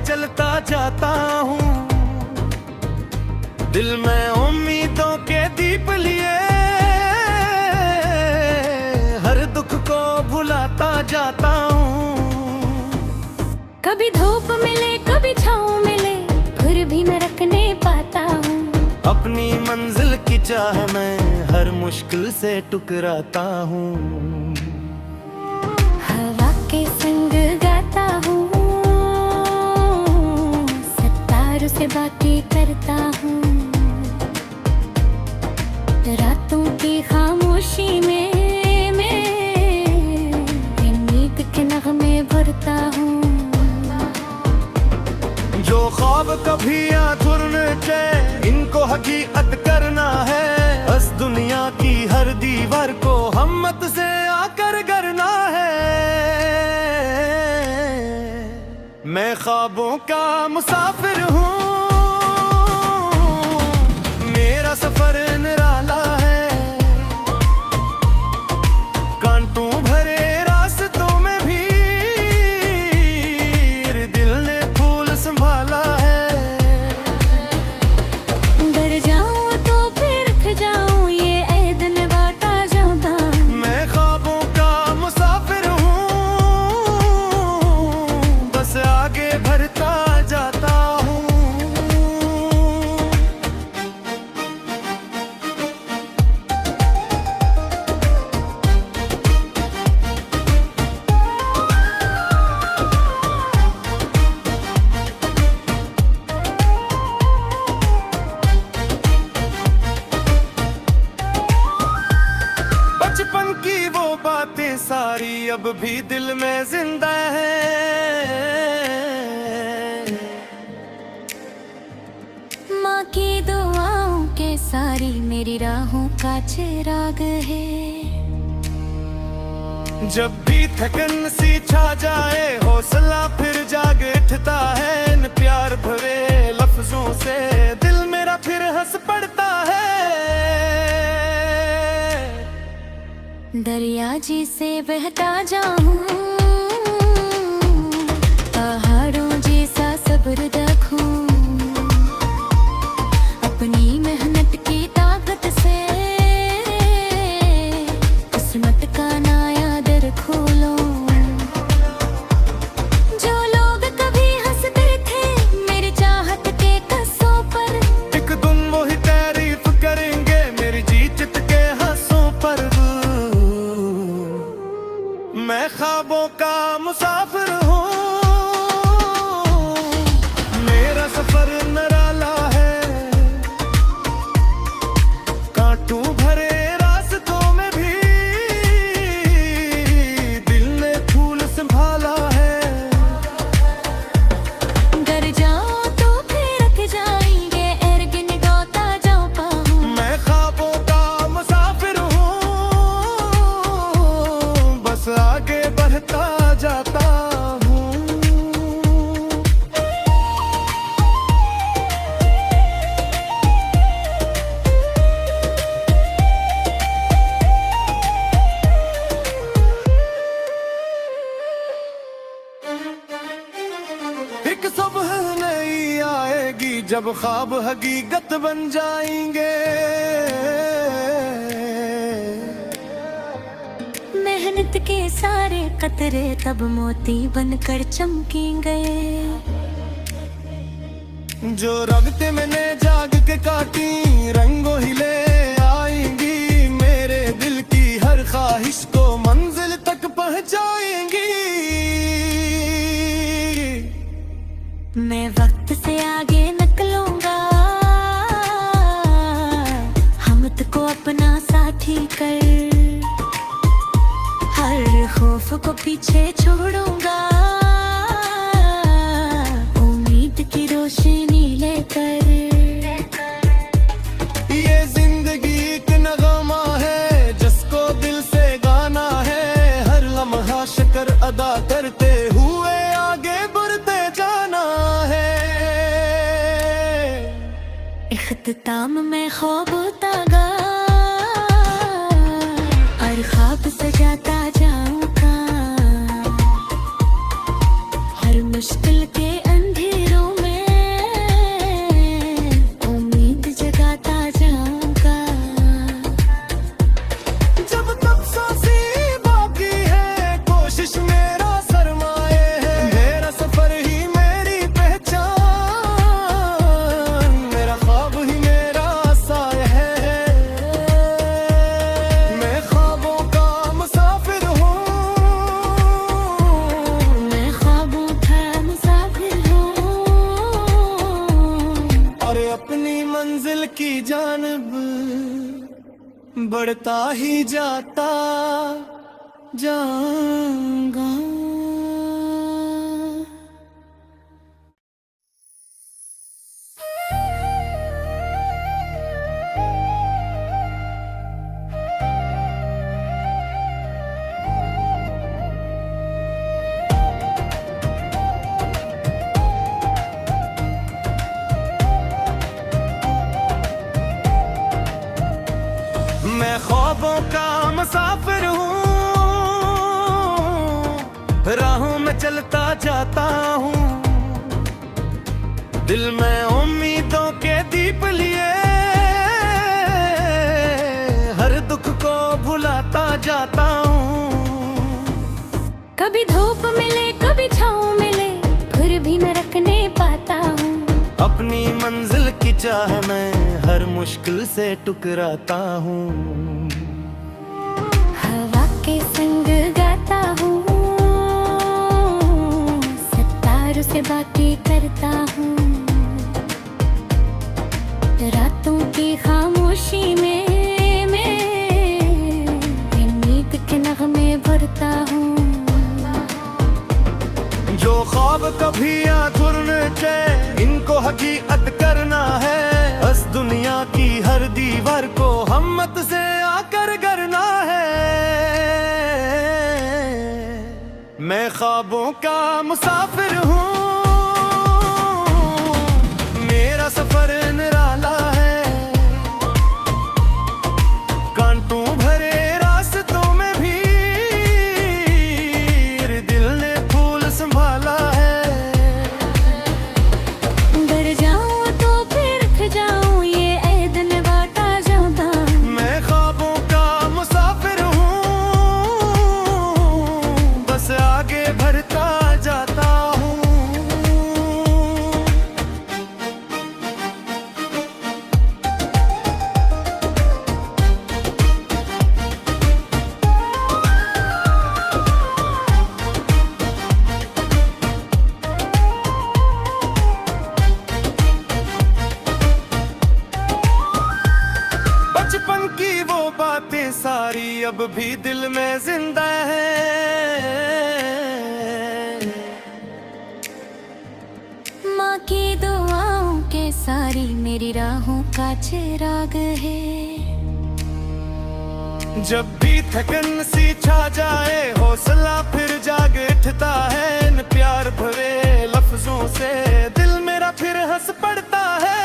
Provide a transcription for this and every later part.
चलता जाता हूँ। दिल में उम्मीदों के दीप लिए हर दुख को भुलाता जाता हूँ। कभी धूप मिले कभी छाँव मिले फिर भी मैं रख नहीं पाता हूँ। अपनी मंजिल की चाह में हर मुश्किल से टुकराता हूँ। हवा के संग गाता हूँ, सितारों से बातें करता हूँ। रातों की खामोशी में मैं उम्मीद के नगमे भरता हूँ। जो ख्वाब कभी अधूरे थे इनको हकीकत करना है। बस दुनिया की हर दीवार को हिम्मत से आकर करना है। मैं ख्वाबों का मुसाफिर हूँ, मेरा सफर निराला है। कांटों भरे रास्तों में भी दिल ने फूल संभाला है। डर जाऊं तो फिर रख जाऊं ये ऐ दिन बाटा जाता। मैं ख्वाबों का मुसाफिर हूँ, बस आगे बढ़ता जाता हूँ। बचपन की वो बातें सारी अब भी दिल में जिंदा है। माँ की दुआओं के सारी मेरी राहों का चिराग है। जब भी थकन सी छा जाए हौसला फिर जाग उठता है। इन प्यार भरे लफ्जों से दिल मेरा फिर हंस पड़ता है। दरिया जी से बहता जाऊं, पहाड़ों जैसा सब्र रखूं। अपनी मेहनत की ताकत से किस्मत का नया दर खोलो। जो लोग कभी हंसते थे मेरी चाहत के कस्सों पर, एक दिन वो ही तारीफ करेंगे मेरी जीत के हंसों पर। मैं ख्वाबों का मुसाफिर हूँ, मेरा सफर निराला है। कांटों भरे रास्तों में भी दिल ने फूल संभाला है। डर जाओ तो फिर रख जाएंगे एरगिन डोता जाओ पाऊं। मैं ख्वाबों का मुसाफिर हूँ, बस आगे बढ़ता जाता हूँ। एक सुबह नई आएगी जब ख्वाब हकीकत बन जाएंगे। मेहनत के सारे कतरे तब मोती बनकर चमकेंगे। जो रगते मैंने जाग के काटी रंगों ही ले आएंगी। मेरे दिल की हर ख्वाहिश को मंजिल तक पहुंचाएंगी। मैं वक्त से आगे निकलूंगा, हमत को अपना साथी कर। हर खौफ को पीछे छोड़ूंगा, उम्मीद की रोशनी लेकर। ये जिंदगी एक नगमा है जिसको दिल से गाना है। हर लम्हा शुक्र अदा करते हुए आगे बढ़ते जाना है। इख्तिताम में ख्वाब तागा और ख्वाब सजाता जाऊंगा। हर मुश्किल के अंधेरे अपनी मंजिल की जानब बढ़ता ही जाता जाऊंगा। मैं ख्वाबों का मुसाफिर हूँ, राहों में चलता जाता हूँ, दिल में उम्मीदों के दीप लिए हर दुख को भुलाता जाता हूँ। कभी धूप मिले कभी छाँव मिले, फिर भी न रखने पाता हूँ। अपनी मंजिल की चाह में हर मुश्किल से टकराता हूँ। हवा के संग गाता हूँ, सितारों से बातें करता हूँ, रातों की खामोशी में मैं नींद के नगमे भरता हूँ। जो ख्वाब कभी अधूरे थे इनको हकीकत करना है, बस दुनिया की हर दीवार को हिम्मत से आकर करना है। मैं ख्वाबों का मुसाफिर हूँ, मेरा सफर निराला है, कांटों भरे रास्तों में भी दिल ने फूल संभाला है। डर जाऊं तो फिर उठ जाऊं, ये ऐ दिन बाटा जाता। मैं ख्वाबों का मुसाफिर हूँ, बस आगे बढ़ता जाता हूँ। बचपन की वो बातें सारी अब भी दिल में जिंदा है। माँ की दुआओं के सारी मेरी राहों का चिराग है। जब भी थकन सी छा जाए हौसला फिर जाग उठता है, इन प्यार भरे लफ्जों से दिल मेरा फिर हंस पड़ता है।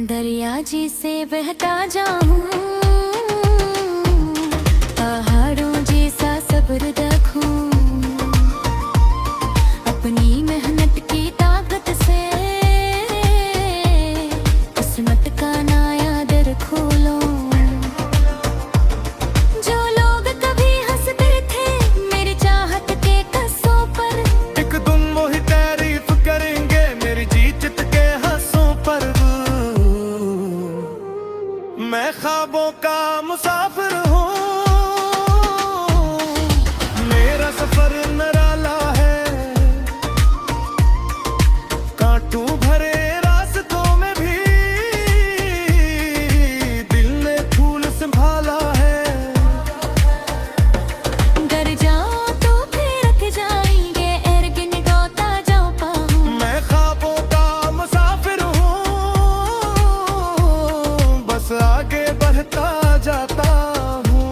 दरिया जी से बहता जाऊं, पहाड़ों जैसा सब्र रखूं, अपनी मेहनत की ताकत से किस्मत का नया दर खोलूं। जो लोग कभी हंसते थे मेरी चाहत के कस्सों पर, एक दिन वो ही तारीफ करेंगे मेरी जीत के हंसों पर। मैं ख्वाबों का मुसाफिर हूँ, मेरा सफर निराला है, कांटों भरे रास्तों में भी दिल ने फूल संभाला है। डर जाओ तो फिर रख जाएंगे, एरगिन डोता जाओ पाऊं। मैं ख्वाबों का मुसाफिर हूँ, बस आगे बढ़ता जाता हूँ।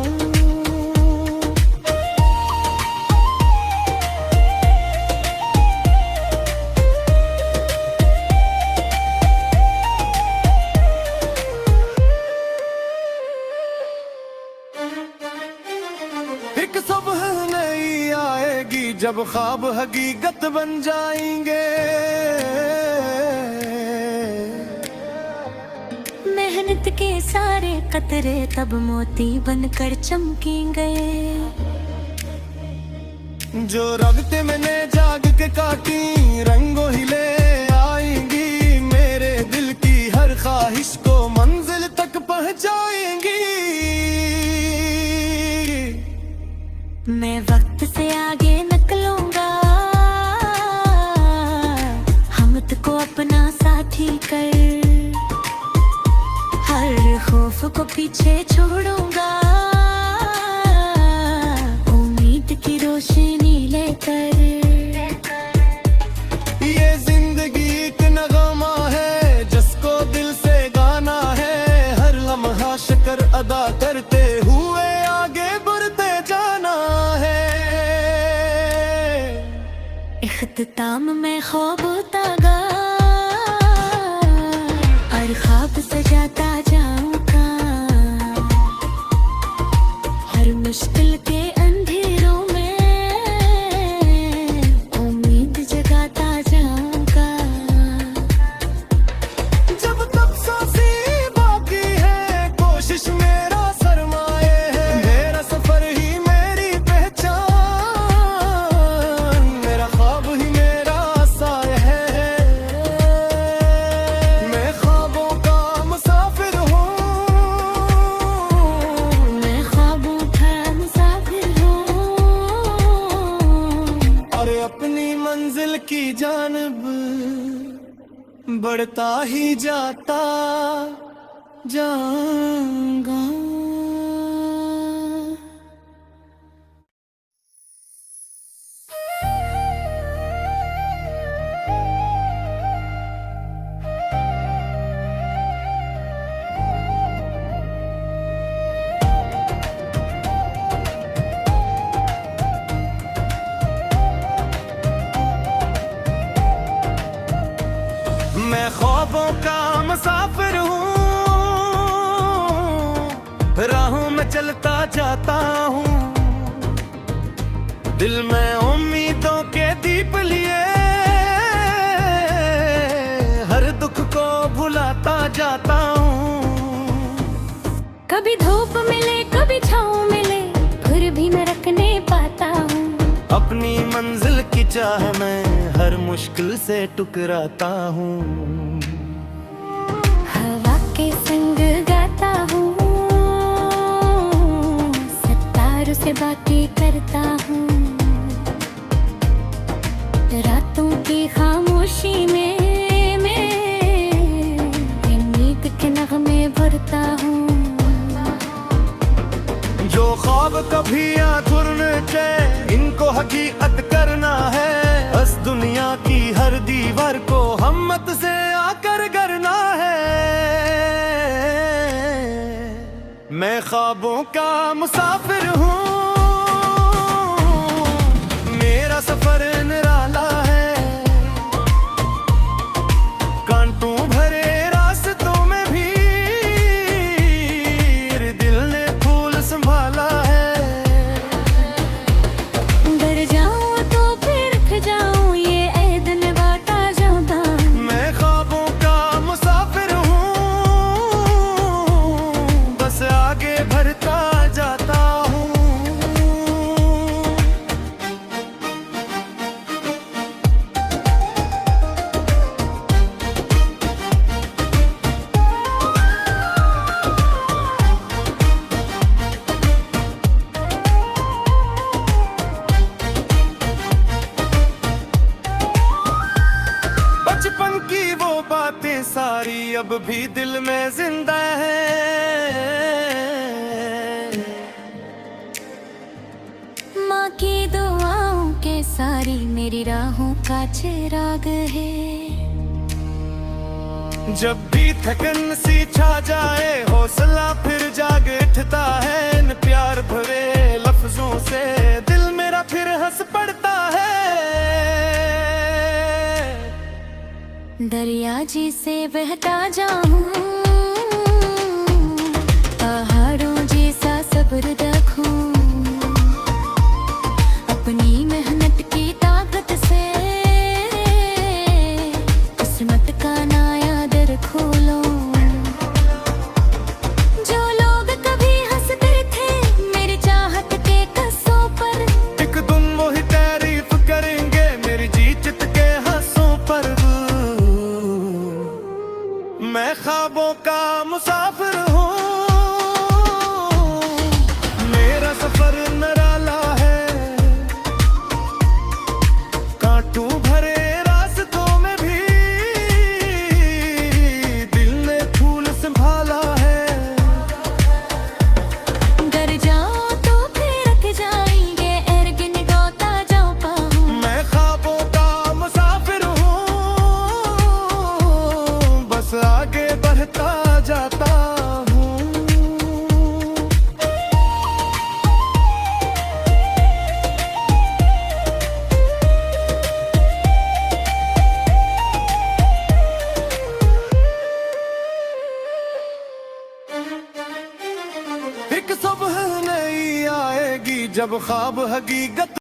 एक सुबह नई आएगी जब ख्वाब हकीकत बन जाएंगे। मेहनत के सारे कतरे तब मोती बनकर चमकेंगे। जो रगते मैंने जाग के काटी रंगों ही ले आएंगी, मेरे दिल की हर ख्वाहिश को मंजिल तक पहुंचाएंगी। मैं वक्त से आगे निकलूंगा, हम अपना साथी कर, हर खौफ को पीछे छोड़ूंगा, उम्मीद की रोशनी लेकर। ये जिंदगी एक नगमा है जिसको दिल से गाना है, हर लम्हा शुक्र अदा करते हुए आगे बढ़ते जाना है। इख्तिताम में ख्वाब तागा और ख्वाब सजाता जाऊंगा, हर मुश्किल के अंधेरों में उम्मीद जगाता जाऊंगा। जब तक सांसें बाकी है कोशिश मेरा सरमाए है, मेरा सफर ही मेरी पहचान, मेरा ख्वाब ही मेरा साया है। मैं ख्वाबों का मुसाफिर हूँ, मैं ख्वाबों का मुसाफिर हूँ, और अपनी मंजिल की जानब बढ़ता ही जाता जाऊंगा। मैं ख्वाबों का मुसाफिर हूँ, राहों में चलता जाता हूँ, दिल में उम्मीदों के दीप लिए हर दुख को भुलाता जाता हूँ। कभी धूप मिले कभी छाँव मिले, फिर भी मैं रखने पाता हूँ, अपनी मंजिल की चाह में हर मुश्किल से टकराता हूँ। हवा के संग गाता हूँ, सितारों से बातें करता हूँ, रातों की खामोशी में मैं उम्मीद के नगमे भरता हूँ। जो ख्वाब कभी अधूरे थे इनको हकीकत करना है, बस दुनिया की हर दीवार को हिम्मत से आकर करना है। मैं ख्वाबों का मुसाफिर हूँ, मेरा सफर निराला है, कांटों भरे रास्तों में भी दिल ने फूल संभाला है। डर जाऊं तो फिर रख जाऊं ये ऐद निभाता जाऊंगा। मैं ख्वाबों का मुसाफिर हूँ, बस आगे बढ़ता जाता हूँ। बचपन की वो बातें सारी अब भी दिल में जिंदा है, माँ की दुआओं के सारी मेरी राहों का चिराग है। जब भी थकन सी छा जाए हौसला फिर जाग उठता है, इन प्यार भरे लफ्जों से दिल मेरा फिर हंस पड़ता है। दरिया जी से बहता जाऊं, पहाड़ों जैसा सब्र रखूं, अपनी मेहनत की ताकत से किस्मत का नया दर खोलो। जो लोग कभी हंसते थे मेरी चाहत के कस्सों पर, एक दिन वो ही तारीफ करेंगे मेरी जीत के हंसों पर। मैं ख्वाबों का मुसाफिर हूँ, मेरा सफर निराला है, कांटों भरे रास्तों में भी जब ख्वाब हकीकत